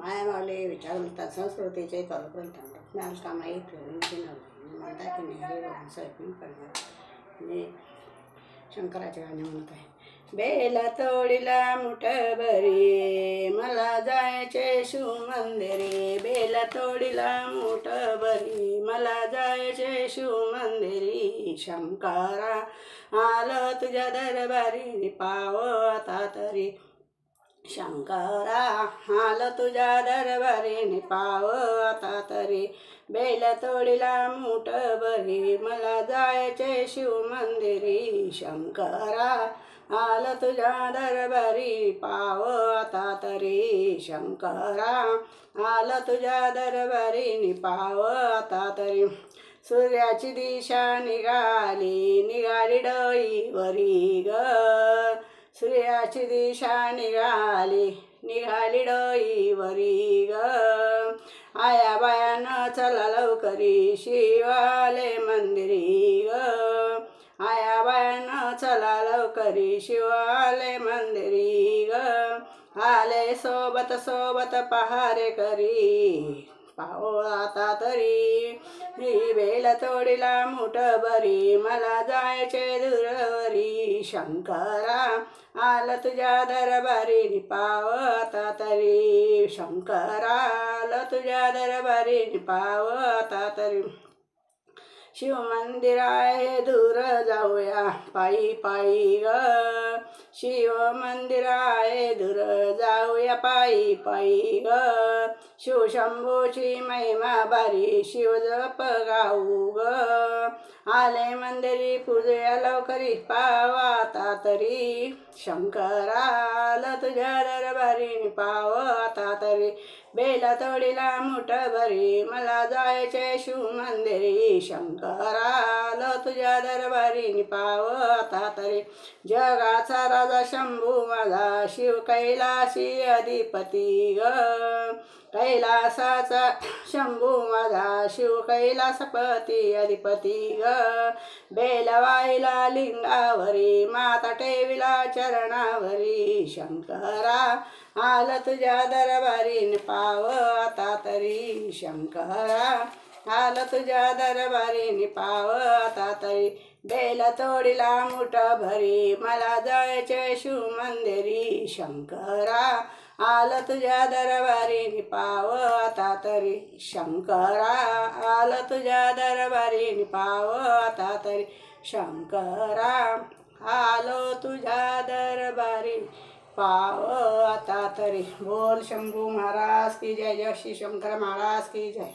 मायावाले विचार म्हणतात संस्कृतीचे तलग्रंथ ज्ञानकामाई प्रवीण म्हणता की नाही स्वयंपाक करणार मी शंकराचे गाणे म्हणत आहे. बेला तोडीला मुठभरी मला जायचे शिवमंदिरी, बेला तोडीला मुठभरी मला जायचे शिवमंदिरी. शंकरा आलं तुझ्या दरबारी पाव आता तरी, शंकरा आलं तुझ्या दरबारी पाव आता तरी. बेल तोडीला मुठभरी मला जायचे शिवमंदिरी. शंकरा आलं तुझ्या दरबारी पाव आता तरी, शंकरा आलं तुझ्या दरबारी पाव आता तरी. सूर्याची दिशा निघाली निघाली डोईवरी ग, सूर्याची दिशा निघाली निघाली डोईवरी ग. आया बायानं चला लवकरी शिवाले मंदिरी ग, आया बायानं चला लवकरी शिवाले मंदिरी ग. आले सोबत सोबत पहारे करी पाहो आता तरी. ही बेल तोडीला मुठभरी मला जायचे दूरवरी. शंकरा आलं तुझ्या दरबारी पाव आता तरी, शंकरा आलं तुझ्या दरबारी पाव आता तरी. शिवमंदिर आहे दूर जाऊया पायी पायी ग, शिव मंदिर आहे दूर जाऊया पायी पायी ग. शिवशंभूची महिमा बारी शिव जप गाऊ ग. आले मंदिरी पूजया लवकरी पाव आता तरी. शंकरा आलं तुझ्या दरबारी पाव आता तरी. बेला तोडीला मुठभरी मला जायचे शिवमंदिरी. शंकरा आलं तुझ्या दरबारी पाव आता तरी. जगाचा राजा शंभू माझा शिव कैलासी अधिपती ग, कैलासाचा शंभू माझा शिव कैलासपती अधिपती ग. बेलवाईला लिंगावरी माता टेविला चरणावरी. शंकरा आलं तुझ्या दरबारी पाव आता तरी. शंकरा आलं तुझ्या दरबारी पाव आता तरी. बेल तोडीला मुठभरी मला जायचे शिवमंदिरी. शंकरा आलं तुझ्या दरबारी पाव आता तरी. शंकरा आलं तुझ्या दरबारी पाव आता तरी. शंकरा आलो तुझ्या दरबारी पाव आता तरी. बोल शंभू महाराज की जय, जय श्री शंकर महाराज की जय.